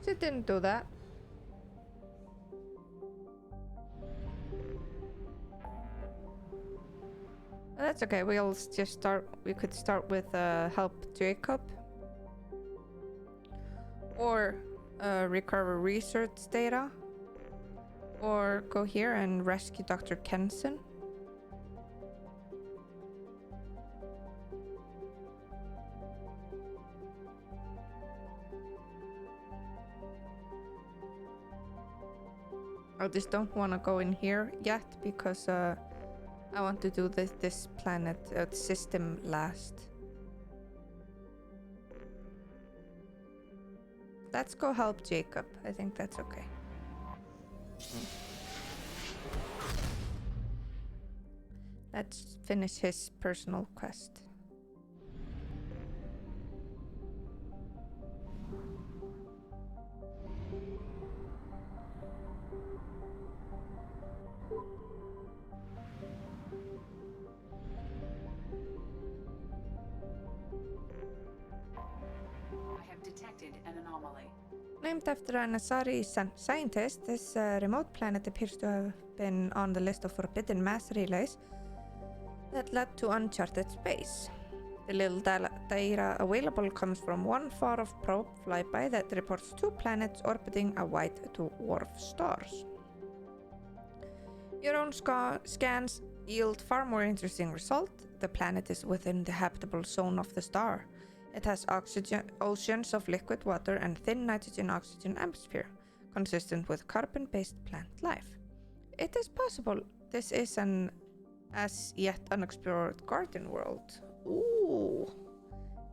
It didn't do that. That's okay. We'll just start. We could start with help Jacob, or recover research data, or go here and rescue Dr. Kenson. I just don't want to go in here yet because I want to do this planet system last. Let's go help Jacob. I think that's okay. Let's finish his personal quest. Named after an Asari scientist, this remote planet appears to have been on the list of forbidden mass relays that led to uncharted space. The little data available comes from one far-off probe flyby that reports 2 planets orbiting a white dwarf stars. Your own scans yield far more interesting result. The planet is within the habitable zone of the star. It has oceans of liquid water and thin nitrogen-oxygen atmosphere, consistent with carbon-based plant life. It is possible this is an as yet unexplored garden world. Ooh.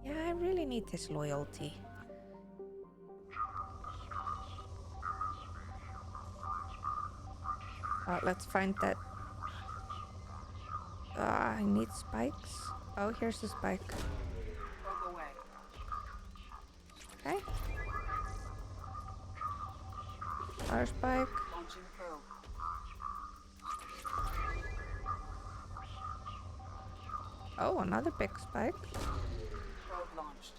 Yeah, I really need his loyalty. Let's find that. I need spikes. Oh, here's a spike. Okay. Our spike. Oh, another big spike. Probe launched.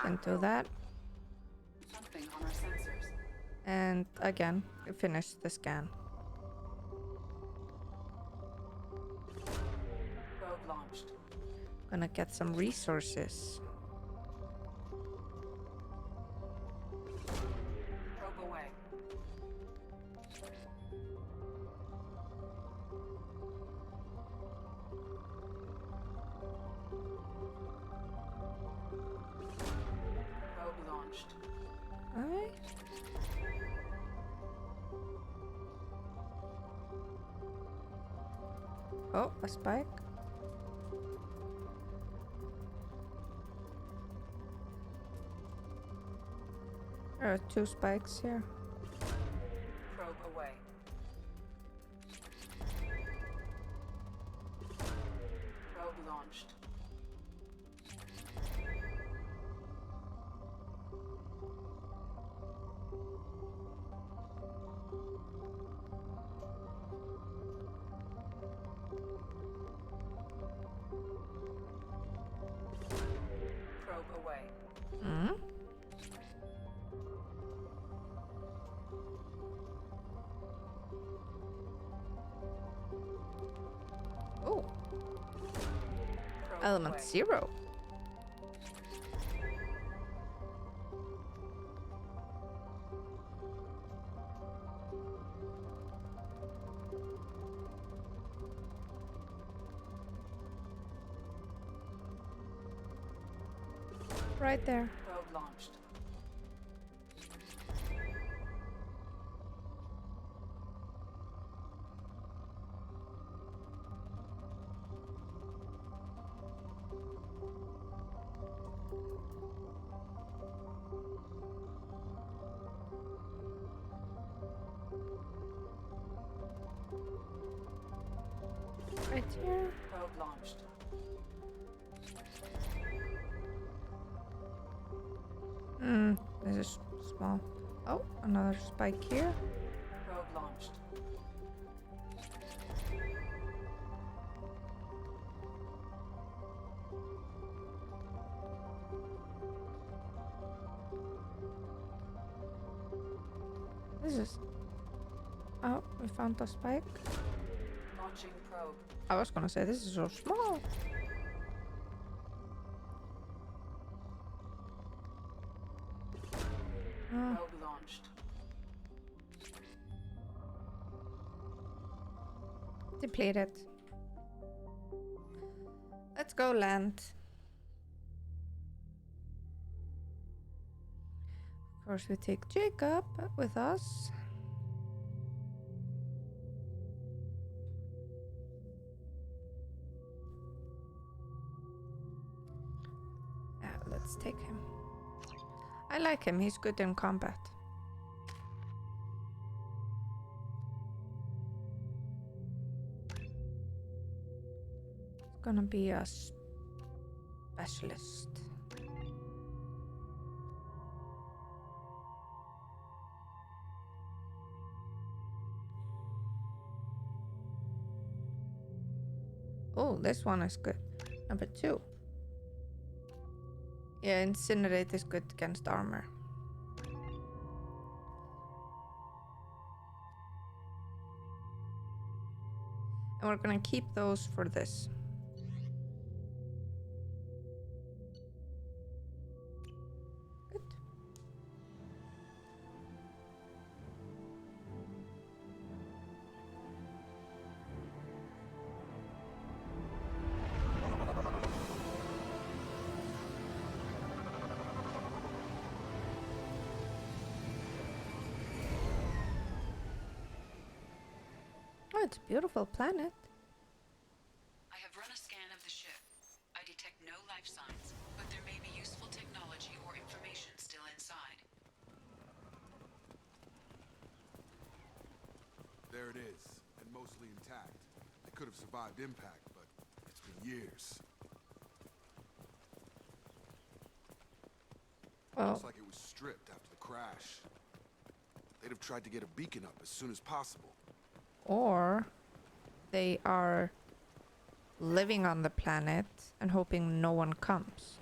Into that. Something on our sensors. And again, finish the scan. Probe launched. Gonna get some resources. Probe away. Probe launched. Alright. Oh, a spike. There are 2 spikes here. Probe away. Probe launched. Probe away. Mm-hmm. Oh, Probe element away. 0. Right there. Probe launched. Right here. Probe launched. This is small. Oh. Another spike here. Probe launched. This is... Oh, we found a spike. Launching probe. I was gonna say, this is so small. Probe launched. Depleted. Let's go land. Of course, we take Jacob with us. Yeah, let's take him. I like him, he's good in combat. It's gonna be a specialist. Oh, this one is good. Number 2. Yeah, Incinerate is good against armor. And we're gonna keep those for this. Good. Oh, it's a beautiful planet. I have run a scan of the ship. I detect no life signs, but there may be useful technology or information still inside. There it is, and mostly intact. It could have survived impact, but it's been years. Well, Looks like it was stripped after the crash. They'd have tried to get a beacon up as soon as possible. or they are living on the planet and hoping no one comes.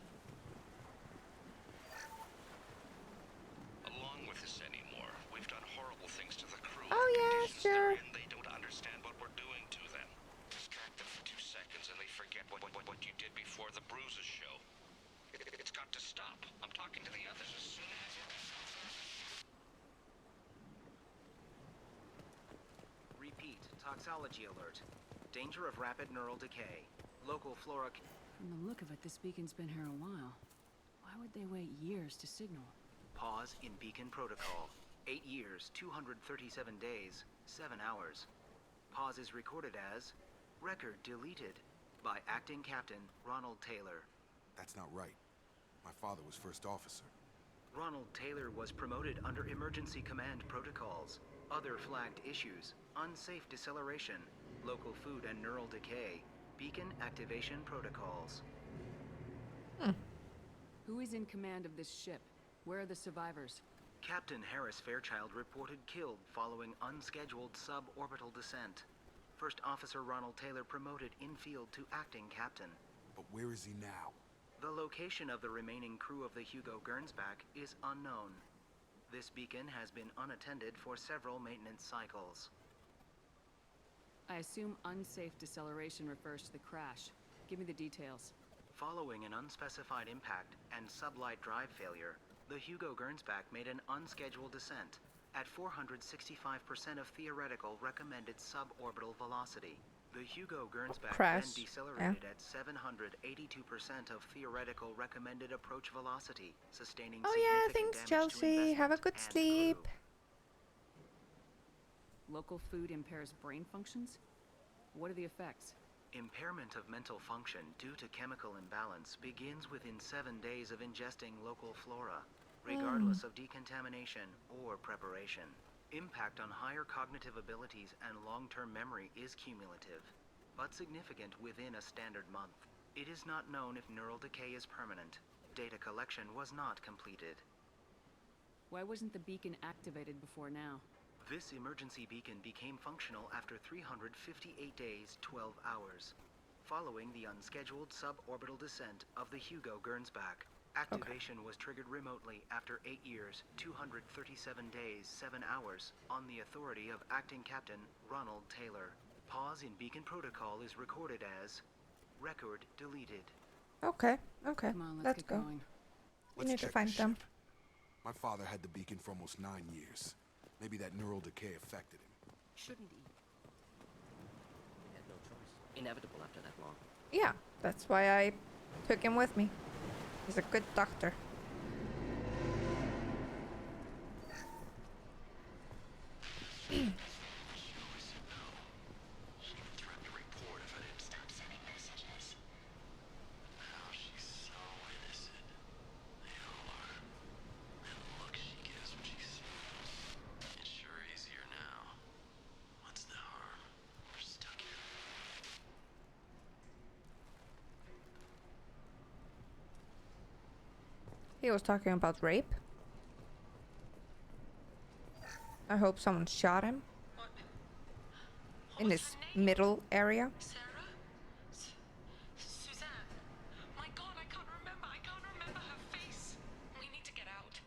Along with this anymore. We've done horrible things to the crew. Oh, The yeah, conditions sure. they're in, they don't understand what we're doing to them. Distract them for 2 seconds and they forget what you did before the bruises show. It's got to stop. I'm talking to the others as soon as... Repeat, toxology alert. Danger of rapid neural decay. Local flora... From the look of it, this beacon's been here a while. Why would they wait years to signal? Pause in beacon protocol. 8 years, 237 days, 7 hours. Pause is recorded as... Record deleted by Acting Captain Ronald Taylor. That's not right. My father was first officer. Ronald Taylor was promoted under emergency command protocols. Other flagged issues: unsafe deceleration, local food and neural decay, beacon activation protocols. Who is in command of this ship? Where are the survivors? Captain Harris Fairchild reported killed following unscheduled suborbital descent. First Officer Ronald Taylor promoted in-field to acting captain. But where is he now? The location of the remaining crew of the Hugo Gernsback is unknown. This beacon has been unattended for several maintenance cycles. I assume unsafe deceleration refers to the crash. Give me the details. Following an unspecified impact and sublight drive failure, the Hugo Gernsback made an unscheduled descent at 465% of theoretical recommended suborbital velocity. The Hugo Gernsback Crash, then decelerated at 782% of theoretical recommended approach velocity, sustaining Oh yeah, significant thanks damage to Chelsea. Have a investment good and sleep. crew. Local food impairs brain functions? What are the effects? Impairment of mental function due to chemical imbalance begins within 7 days of ingesting local flora, regardless of decontamination or preparation. Impact on higher cognitive abilities and long-term memory is cumulative, but significant within a standard month. It is not known if neural decay is permanent. Data collection was not completed. Why wasn't the beacon activated before now? This emergency beacon became functional after 358 days, 12 hours, following the unscheduled suborbital descent of the Hugo Gernsback. Activation was triggered remotely after 8 years, 237 days, 7 hours, on the authority of Acting Captain Ronald Taylor. Pause in beacon protocol is recorded as record deleted. Okay, okay. Come on, let's Let's get go. going. We Let's need to check find the them. ship. My father had the beacon for almost 9 years. Maybe that neural decay affected him. Shouldn't he? He had no choice. Inevitable after that long. Yeah, that's why I took him with me. He's a good doctor. He was talking about rape. I hope someone shot him in his middle area. Sarah? Suzanne? My God, I can't remember. I can't remember her face. We need to get out.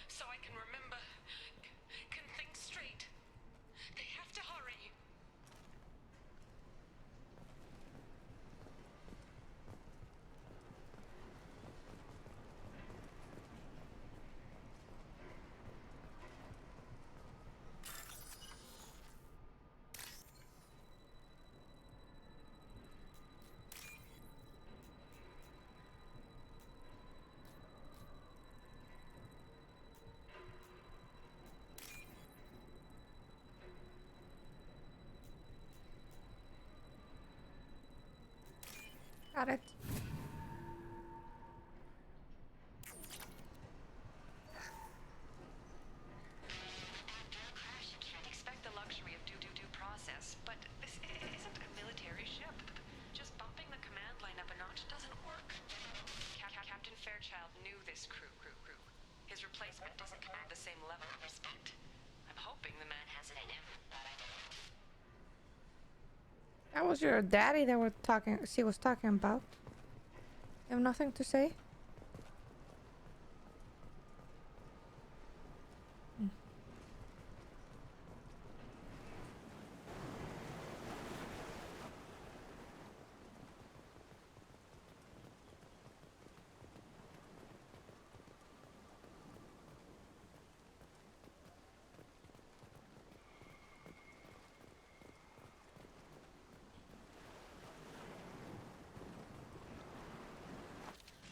So I can remember. Can think straight. They have to hurry. Got it. Can't expect the luxury of due process, but this isn't a military ship. Just bumping the command line up a notch doesn't work. Captain Fairchild knew this crew. His replacement doesn't command the same level of respect. I'm hoping the man has it in him, but I don't know. That was your daddy that she was talking about. You have nothing to say?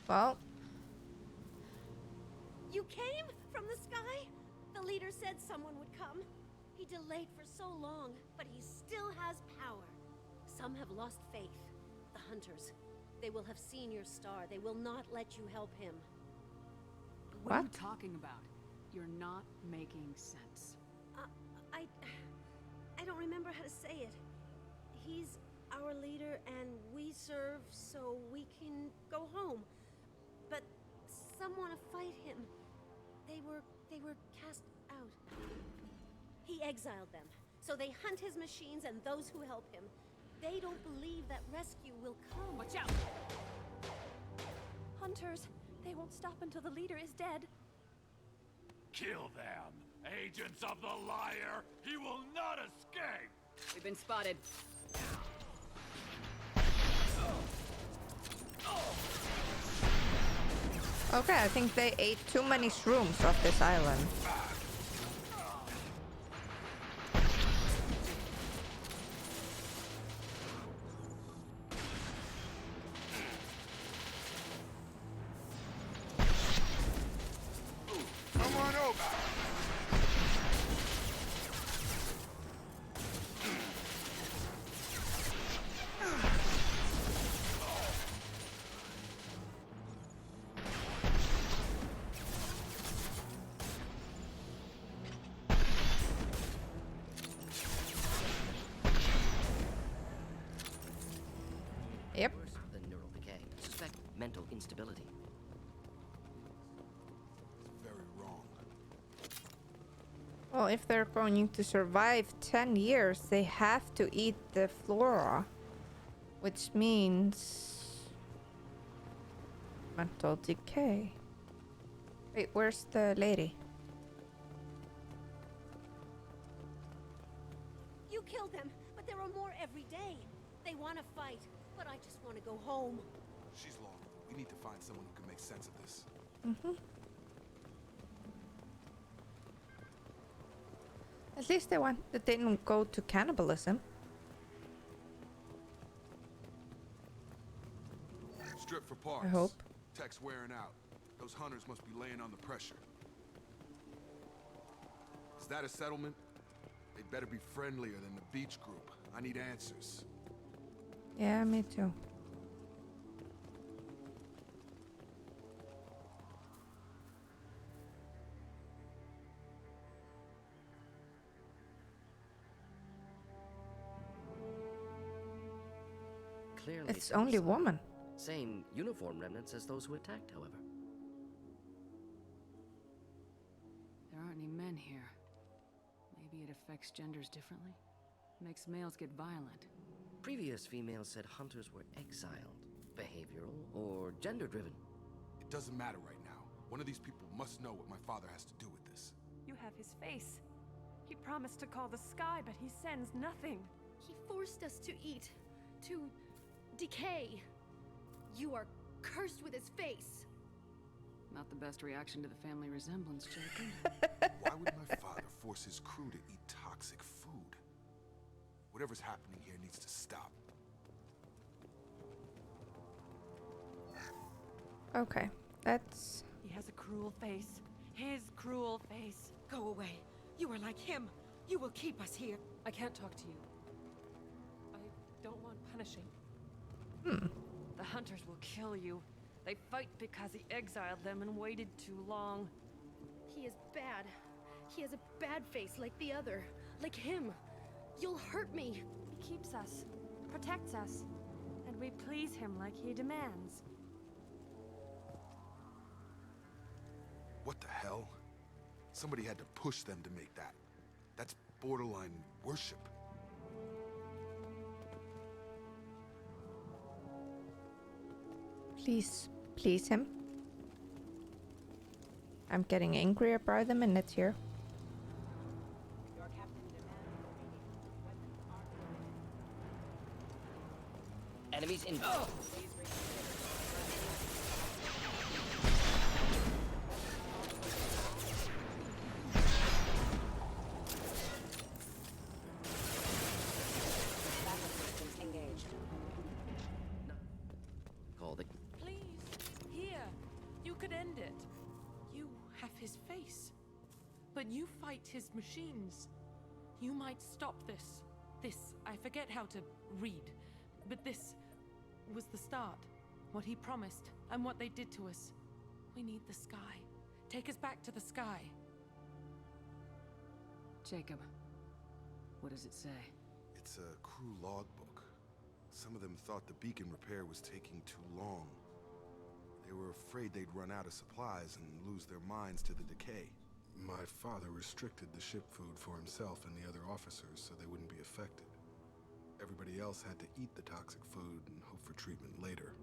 Well, You came from the sky? The leader said someone would come. He delayed for so long, but he still has power. Some have lost faith. The hunters. They will have seen your star. They will not let you help him. What are you What? talking about? You're not making sense. I don't remember how to say it. He's our leader and we serve so we can go home. But some want to fight him. They were cast out. He exiled them. So they hunt his machines and those who help him. They don't believe that rescue will come. Watch out! Hunters, they won't stop until the leader is dead. Kill them! Agents of the liar! He will not escape! We've been spotted. okay, I think they ate too many shrooms off this island. Come on over. Yep. Worse than neural decay. Suspect mental instability. Very wrong. Well, if they're going to survive 10 years, they have to eat the flora. Which means... mental decay. Wait, where's the lady? You killed them, but there are more every day. They want to fight, but I just want to go home. She's long. We need to find someone who can make sense of this. At least they didn't go to cannibalism. Strip for parts. I hope. Tech's wearing out. Those hunters must be laying under pressure. Is that a settlement? They better be friendlier than the beach group. I need answers. Yeah, me too. Clearly, It's only some woman. same uniform remnants as those who attacked, however. There aren't any men here. Maybe it affects genders differently? Makes males get violent. Previous females said hunters were exiled, behavioral, or gender-driven. It doesn't matter right now. One of these people must know what my father has to do with this. You have his face. He promised to call the sky, but he sends nothing. He forced us to eat, to decay. You are cursed with his face. Not the best reaction to the family resemblance, Jacob. Why would my father force his crew to eat toxic food? Whatever's happening here needs to stop. Okay, that's... He has a cruel face. His cruel face. Go away. You are like him. You will keep us here. I can't talk to you. I don't want punishing. The hunters will kill you. They fight because he exiled them and waited too long. He is bad. He has a bad face like the other. Like him. You'll hurt me. He keeps us, protects us, and we please him like he demands. What the hell? Somebody had to push them to make that. That's borderline worship. Please, please him. I'm getting angrier by the minute here. Your captain demands remaining weapons armed. Enemies in. Please reconsider. Backup systems engaged. Call the. Please, here. You could end it. You have his face. But you fight his machines. You might stop this. This, I forget how to read. But this was the start. What he promised, and what they did to us. We need the sky. Take us back to the sky. Jacob, what does it say? It's a crew logbook. Some of them thought the beacon repair was taking too long. They were afraid they'd run out of supplies and lose their minds to the decay. My father restricted the ship food for himself and the other officers so they wouldn't be affected. Everybody else had to eat the toxic food and hope for treatment later.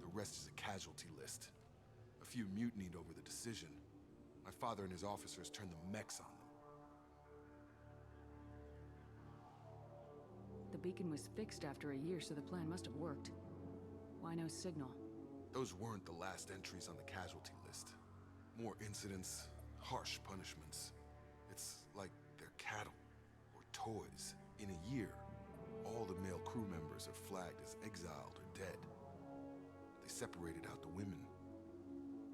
The rest is a casualty list. A few mutinied over the decision. My father and his officers turned the mechs on them. The beacon was fixed after a year, so the plan must have worked. Why no signal? Those weren't the last entries on the casualty list. More incidents, harsh punishments. It's like they're cattle, or toys. In a year, all the male crew members are flagged as exiled or dead. They separated out the women,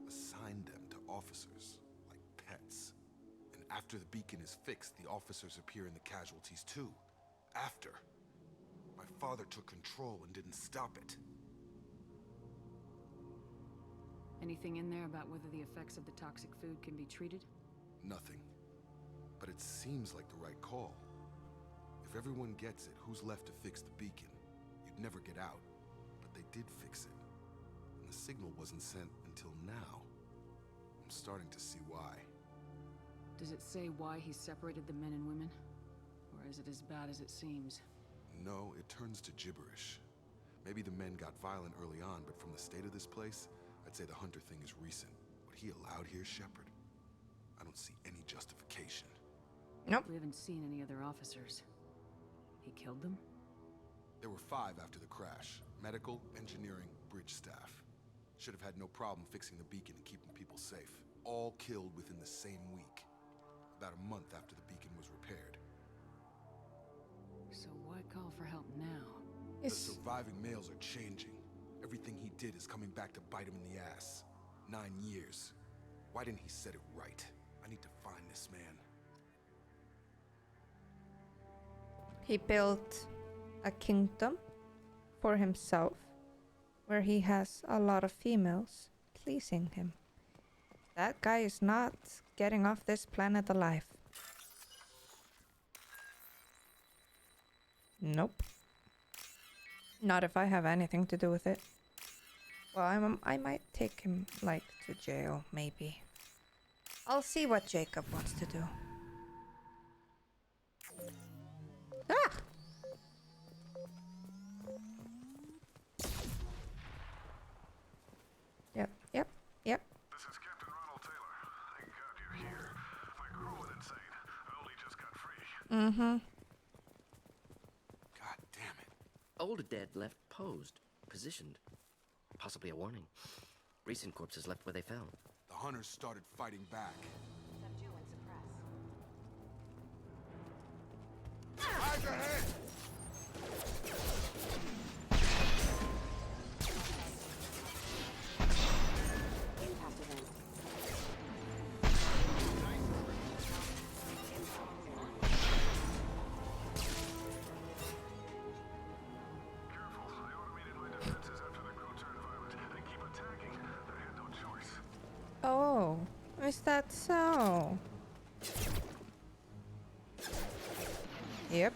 assigned them to officers, like pets. And after the beacon is fixed, the officers appear in the casualties too. After. My father took control and didn't stop it. Anything in there about whether the effects of the toxic food can be treated? Nothing. But it seems like the right call. If everyone gets it, who's left to fix the beacon? You'd never get out. But they did fix it. And the signal wasn't sent until now. I'm starting to see why. Does it say why he separated the men and women? Or is it as bad as it seems? No, it turns to gibberish. Maybe the men got violent early on, but from the state of this place, I'd say the Hunter thing is recent. What he allowed here, Shepard, I don't see any justification. Nope. We haven't seen any other officers. He killed them? There were 5 after the crash. Medical, engineering, bridge staff. Should have had no problem fixing the beacon and keeping people safe. All killed within the same week. About a month after the beacon was repaired. So why call for help now? The surviving males are changing. Everything he did is coming back to bite him in the ass. 9 years. Why didn't he set it right? I need to find this man. He built a kingdom for himself where he has a lot of females pleasing him. That guy is not getting off this planet alive. Nope. Not if I have anything to do with it. Well, I might take him, like, to jail, maybe. I'll see what Jacob wants to do. Ah! Yep. This is Captain Ronald Taylor. Thank God you're here. My crew went insane. I only just got free. Mm-hmm. God damn it. Older dead left posed, positioned. Possibly a warning. Recent corpses left where they fell. The Hunters started fighting back. Subdue and suppress. Eyes ahead! Impact event. Careful. I automated my defenses after the crew turned violent. They keep attacking. I had no choice. Oh, is that so? Yep.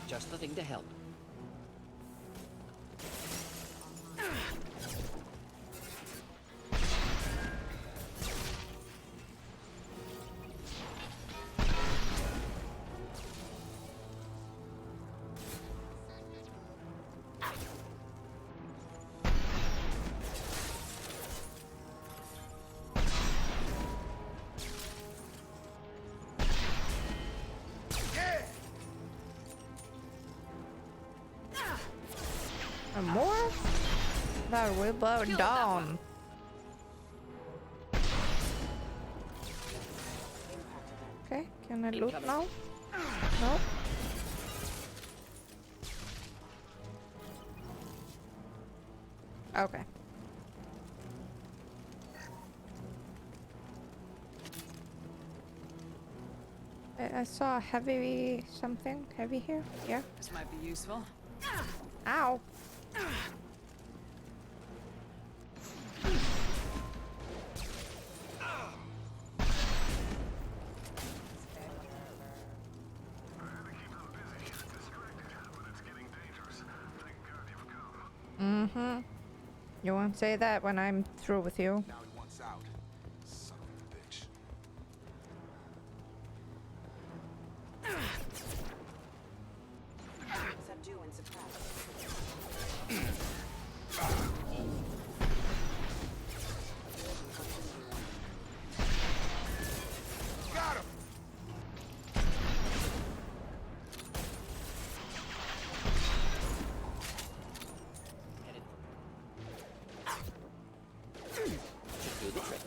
Just the thing to help. And more? That will blow down. Okay, can I loot now? No. Okay. I saw a heavy something heavy here. Yeah. This might be useful. Ow. Mm-hmm. You won't say that when I'm through with you. Now he wants out. Son of a bitch. Subdue and suppress. Got him! Do the trick.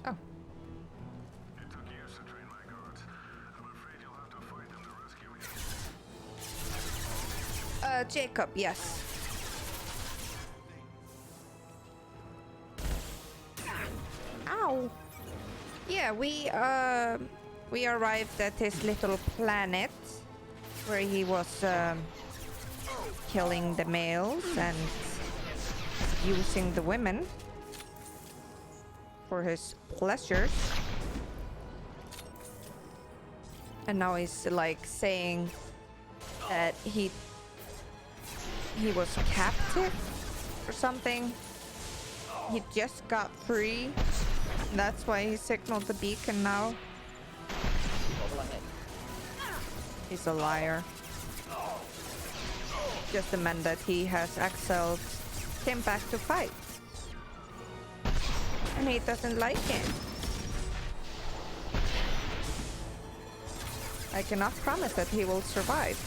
Oh. It took years to train my guards. I'm afraid you'll have to fight them to rescue me. Jacob, yes. Ow. Yeah, we arrived at his little planet where he was killing the males and using the women. for his pleasures. And now he's like saying that he was captive or something. He just got free. That's why he signaled the beacon now. He's a liar. Just the man that he has excelled came back to fight. And he doesn't like it. I cannot promise that he will survive.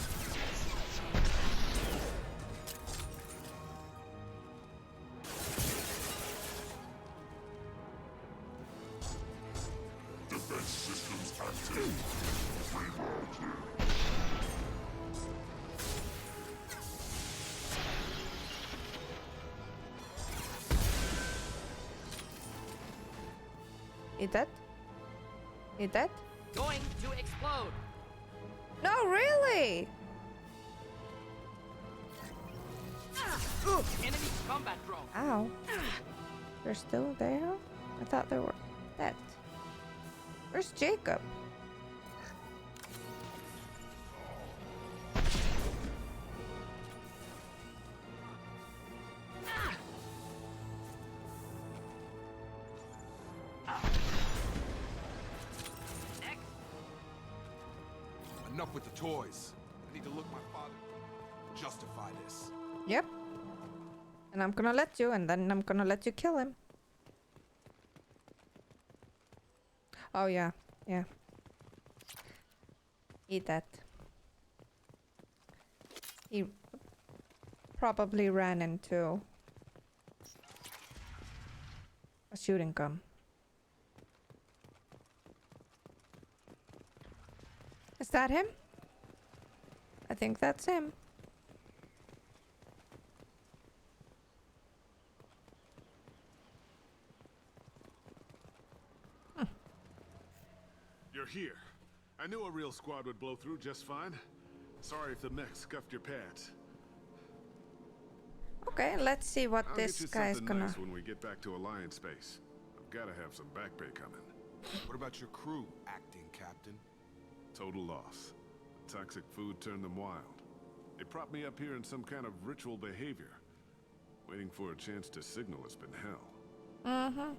Defense systems active. He dead? He dead? Going to explode. No, really? Enemy combat drone. Ow. They're still there? I thought they were dead. Where's Jacob? Enough with the toys. I need to look my father. Justify this. Yep. And I'm gonna let you, and then I'm gonna let you kill him. Oh yeah, yeah. Eat that. He probably ran into a shooting gun. Is that him? I think that's him. You're here. I knew a real squad would blow through just fine. Sorry if the mech scuffed your pads. Okay, let's see what I'll this get you guy's something gonna... nice when we get back to Alliance space. I've gotta have some back pay coming. What about your crew, acting captain? Total loss. The toxic food turned them wild. They propped me up here in some kind of ritual behavior. Waiting for a chance to signal has been hell. Mm-hmm.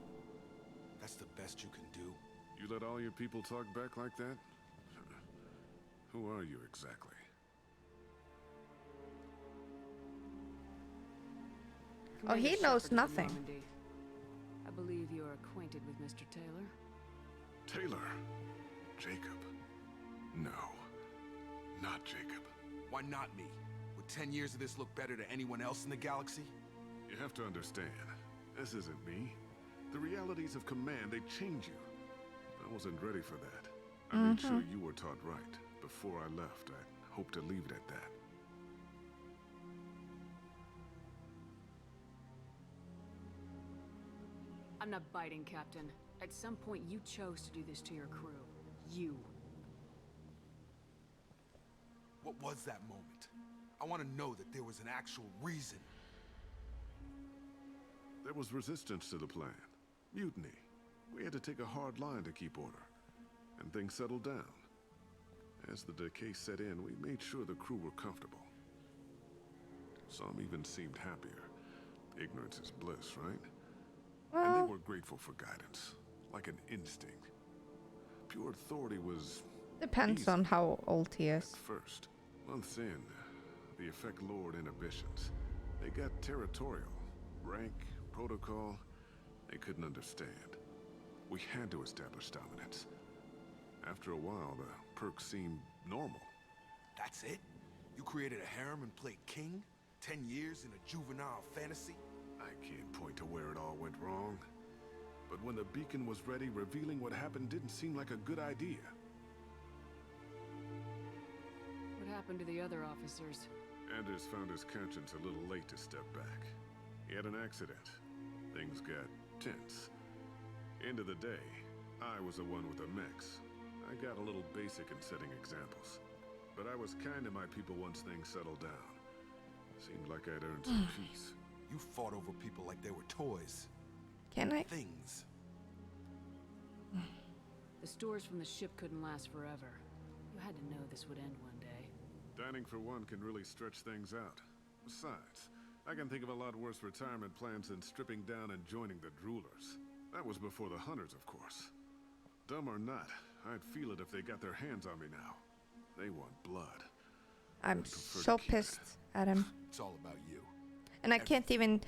That's the best you can do. You let all your people talk back like that? Who are you exactly? Oh, he Commander knows Shepard from nothing. Normandy. I believe you are acquainted with Mr. Taylor. Taylor? Jacob? No. Not Jacob. Why not me? Would 10 years of this look better to anyone else in the galaxy? You have to understand, this isn't me. The realities of command, they change you. I wasn't ready for that. I made sure you were taught right. Before I left, I hope to leave it at that. I'm not biting, Captain. At some point, you chose to do this to your crew. You. What was that moment? I want to know that there was an actual reason. There was resistance to the plan. Mutiny. We had to take a hard line to keep order. And things settled down. As the decay set in, we made sure the crew were comfortable. Some even seemed happier. Ignorance is bliss, right? And they were grateful for guidance, like an instinct. Pure authority was Depends easy on how old he is. at first. Months in, the effect lowered inhibitions. They got territorial. Rank, protocol, they couldn't understand. We had to establish dominance. After a while, the perks seemed normal. That's it? You created a harem and played king? 10 years in a juvenile fantasy? I can't point to where it all went wrong. But when the beacon was ready, revealing what happened didn't seem like a good idea. What happened to the other officers? Anders found his conscience a little late to step back. He had an accident. Things got tense. End of the day, I was the one with the mechs. I got a little basic in setting examples. But I was kind to my people once things settled down. Seemed like I'd earned some peace. You fought over people like they were toys. Can I? Things. The stores from the ship couldn't last forever. You had to know this would end one day. Dining for one can really stretch things out. Besides, I can think of a lot worse retirement plans than stripping down and joining the droolers. That was before the hunters, of course. Dumb or not, I'd feel it if they got their hands on me now. They want blood. I'm so pissed at him. It's all about you. And I can't even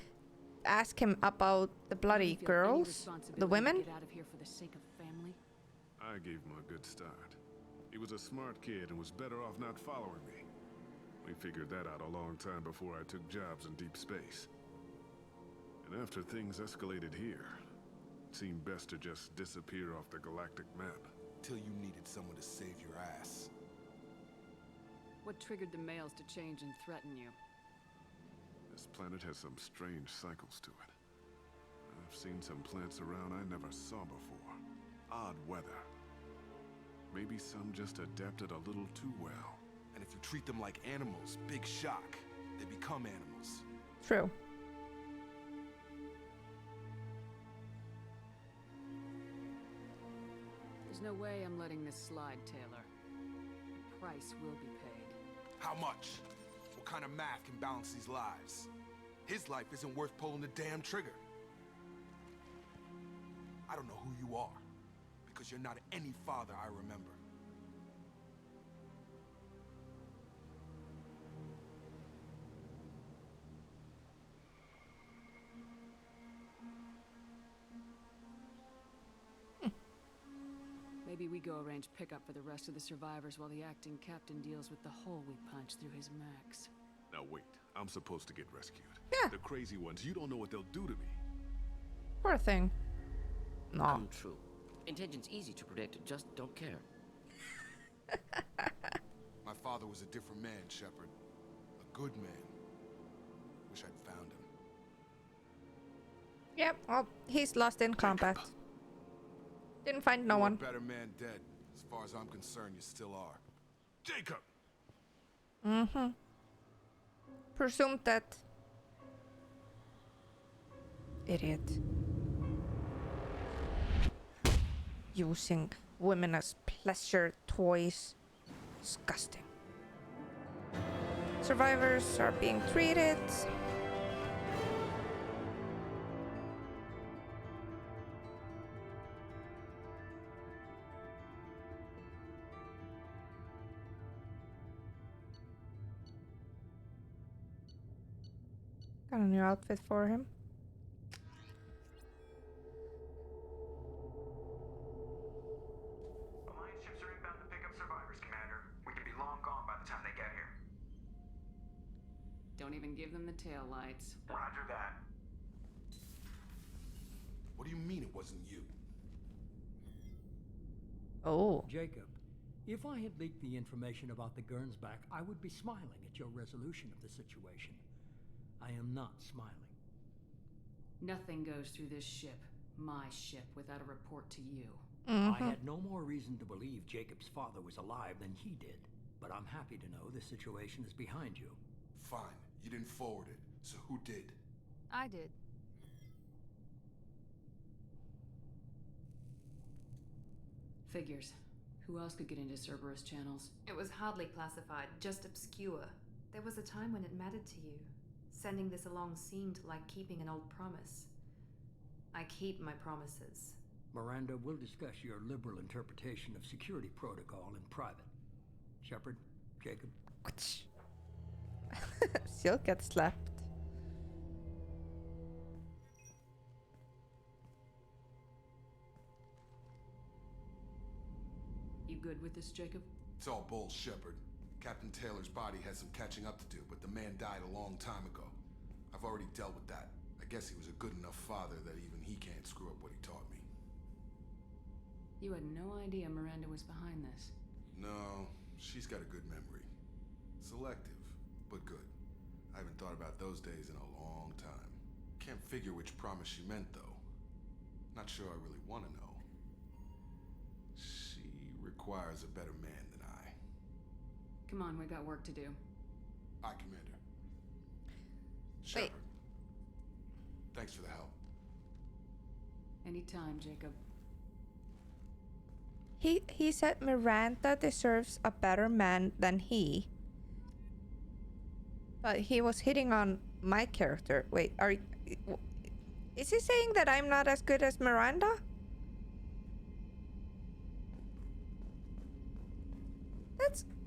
ask him about the bloody girls, the women. Get out of here for the sake of family. I gave him a good start. He was a smart kid and was better off not following me. We figured that out a long time before I took jobs in deep space. And after things escalated here, it seemed best to just disappear off the galactic map. Till you needed someone to save your ass. What triggered the males to change and threaten you? This planet has some strange cycles to it. I've seen some plants around I never saw before. Odd weather. Maybe some just adapted a little too well. And if you treat them like animals, big shock. They become animals. True. There's no way I'm letting this slide, Taylor. The price will be paid. How much? What kind of math can balance these lives? His life isn't worth pulling the damn trigger. I don't know who you are, because you're not any father I remember. Maybe we go arrange pickup for the rest of the survivors while the acting captain deals with the hole we punched through his max. Now wait, I'm supposed to get rescued. Yeah. The crazy ones, you don't know what they'll do to me. Poor thing. No. True. Intention's easy to predict, just don't care. My father was a different man, Shepard. A good man. Wish I'd found him. Yep, well, he's lost in combat. Didn't find no You're one. a better man dead. As far as I'm concerned, you still are. Jacob! Mm-hmm. Presumed that. Idiot. Using women as pleasure toys. Disgusting. Survivors are being treated. Got a new outfit for him. Alliance ships are inbound to pick up survivors, Commander. We could be long gone by the time they get here. Don't even give them the tail lights. Roger that. What do you mean it wasn't you? Oh. Jacob, if I had leaked the information about the Gernsback, I would be smiling at your resolution of the situation. I am not smiling. Nothing goes through this ship, my ship, without a report to you. I had no more reason to believe Jacob's father was alive than he did, but I'm happy to know the situation is behind you. Fine. You didn't forward it. So who did? I did. Figures. Who else could get into Cerberus channels? It was hardly classified, just obscure. There was a time when it mattered to you. Sending this along seemed like keeping an old promise. I keep my promises. Miranda, we'll discuss your liberal interpretation of security protocol in private. Shepard, Jacob. She'll get slapped. You good with this, Jacob? It's all bull, Shepard. Captain Taylor's body has some catching up to do, but the man died a long time ago. I've already dealt with that. I guess he was a good enough father that even he can't screw up what he taught me. You had no idea Miranda was behind this. No, she's got a good memory. Selective, but good. I haven't thought about those days in a long time. Can't figure which promise she meant, though. Not sure I really want to know. She requires a better man than I. Come on, we got work to do. Aye, Commander. Shepard. Thanks for the help. Anytime, Jacob. He said Miranda deserves a better man than he. But he was hitting on my character. Wait, is he saying that I'm not as good as Miranda?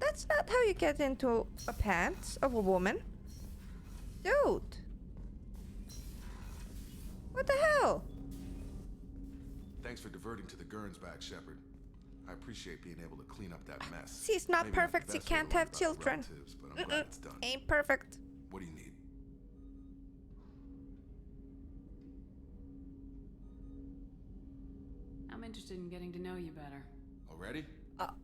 That's not how you get into a pants of a woman. Dude. What the hell? Thanks for diverting to the Gernsback, Shepard. I appreciate being able to clean up that mess. She's not Maybe the perfect. She best way can't to learn have about the children. relatives, but I'm glad it's done. Ain't perfect. What do you need? I'm interested in getting to know you better. Already?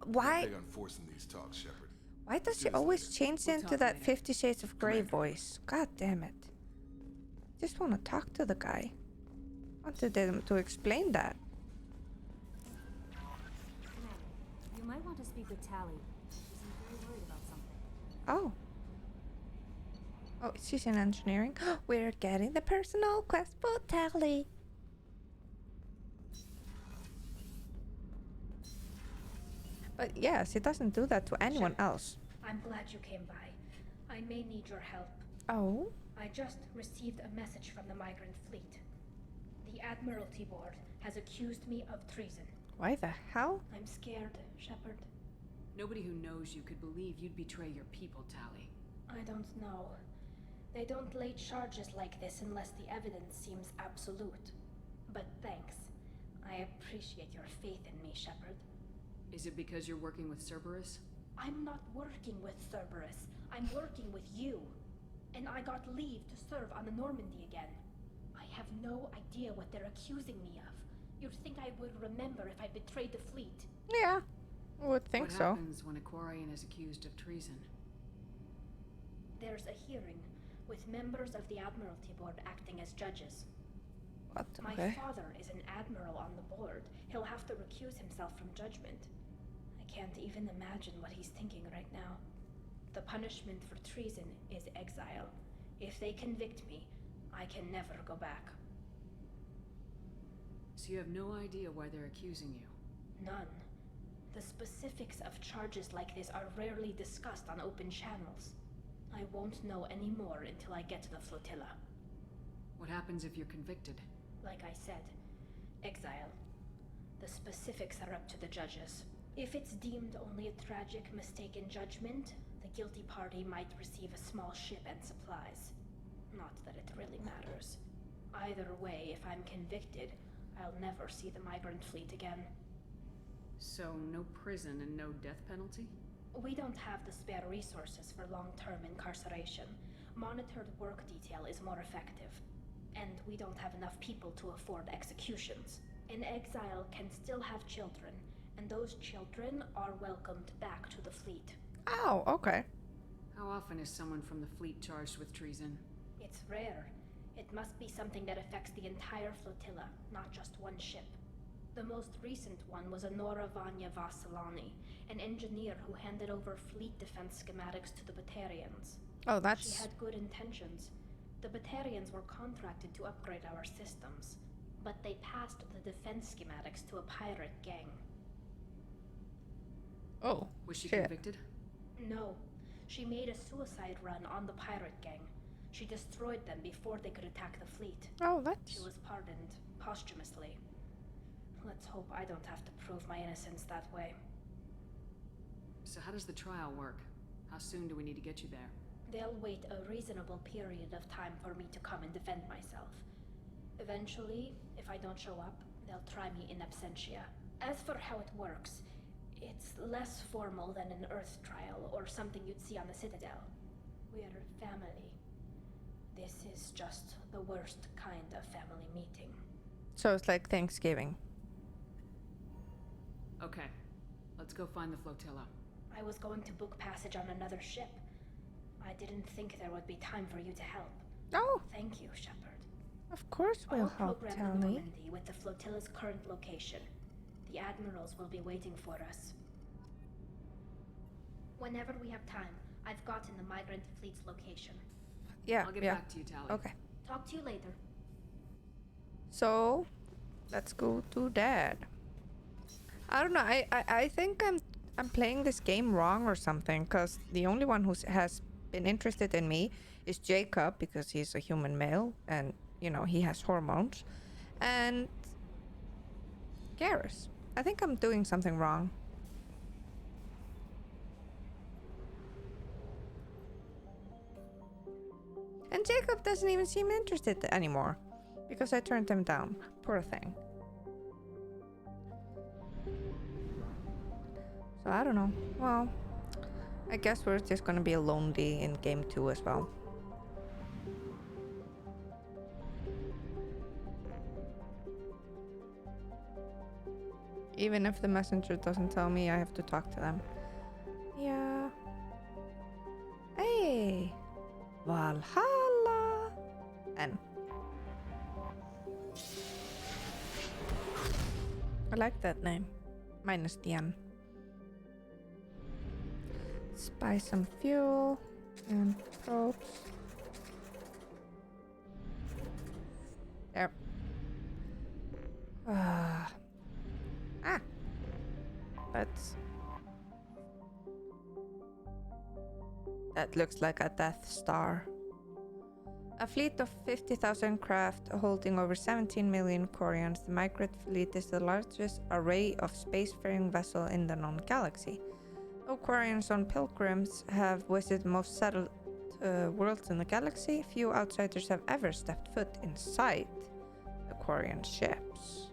Why? I'm big on forcing these talks, Shepard. Why does she always change into that 50 Shades of Grey voice? God damn it. Just want to talk to the guy. Wanted them to explain that. Commander, you might want to speak with Tally. She's very worried about something. Oh. Oh, she's in engineering. We're getting the personal quest for Tally. But yeah, she doesn't do that to anyone else. I'm glad you came by. I may need your help. Oh? I just received a message from the migrant fleet. The Admiralty Board has accused me of treason. Why the hell? I'm scared, Shepard. Nobody who knows you could believe you'd betray your people, Tally. I don't know. They don't lay charges like this unless the evidence seems absolute. But thanks. I appreciate your faith in me, Shepard. Is it because you're working with Cerberus? I'm not working with Cerberus. I'm working with you. And I got leave to serve on the Normandy again. I have no idea what they're accusing me of. You'd think I would remember if I betrayed the fleet. Yeah, I would think so. What happens when a Quarian is accused of treason? There's a hearing with members of the Admiralty Board acting as judges. What? My Okay. father is an admiral on the board. He'll have to recuse himself from judgment. I can't even imagine what he's thinking right now. The punishment for treason is exile. If they convict me, I can never go back. So you have no idea why they're accusing you? None. The specifics of charges like this are rarely discussed on open channels. I won't know any more until I get to the flotilla. What happens if you're convicted? Like I said, exile. The specifics are up to the judges. If it's deemed only a tragic mistake in judgment, the guilty party might receive a small ship and supplies. Not that it really matters. Either way, if I'm convicted, I'll never see the migrant fleet again. So no prison and no death penalty? We don't have the spare resources for long-term incarceration. Monitored work detail is more effective. And we don't have enough people to afford executions. An exile can still have children, and those children are welcomed back to the fleet. Oh, okay. How often is someone from the fleet charged with treason? It's rare. It must be something that affects the entire flotilla, not just one ship. The most recent one was Honora Vanya Vasilani, an engineer who handed over fleet defense schematics to the Batarians. Oh, that's... She had good intentions. The Batarians were contracted to upgrade our systems, but they passed the defense schematics to a pirate gang. Oh, was she shit. convicted? No. She made a suicide run on the pirate gang. She destroyed them before they could attack the fleet. Oh, that's... She was pardoned posthumously. Let's hope I don't have to prove my innocence that way. So how does the trial work? How soon do we need to get you there? They'll wait a reasonable period of time for me to come and defend myself. Eventually, if I don't show up, they'll try me in absentia. As for how it works, it's less formal than an Earth trial or something you'd see on the Citadel. We're family. This is just the worst kind of family meeting. So it's like Thanksgiving. Okay, let's go find the flotilla. I was going to book passage on another ship. I didn't think there would be time for you to help. Oh! Thank you, Shepard. Of course we'll help, program the Tally. Normandy with the flotilla's current location. The admirals will be waiting for us. Whenever we have time, I've gotten the migrant fleet's location. Yeah, I'll get yeah. back to you, Tally. Okay. Talk to you later. So, let's go to Dad. I don't know. I think I'm playing this game wrong or something, because the only one who has been interested in me is Jacob, because he's a human male and, you know, he has hormones, and Garrus. I think I'm doing something wrong. And Jacob doesn't even seem interested anymore, because I turned him down. Poor thing. So I don't know. Well, I guess we're just gonna be lonely in game 2 as well. Even if the messenger doesn't tell me, I have to talk to them. Yeah. Hey! Valhalla! And I like that name. Minus the N. Buy some fuel and probes. There. That looks like a Death Star. A fleet of 50,000 craft holding over 17 million Quarians, the Migrate fleet is the largest array of spacefaring vessel in the known galaxy. Though Quarians on pilgrims have visited most settled worlds in the galaxy, few outsiders have ever stepped foot inside the Quarian ships.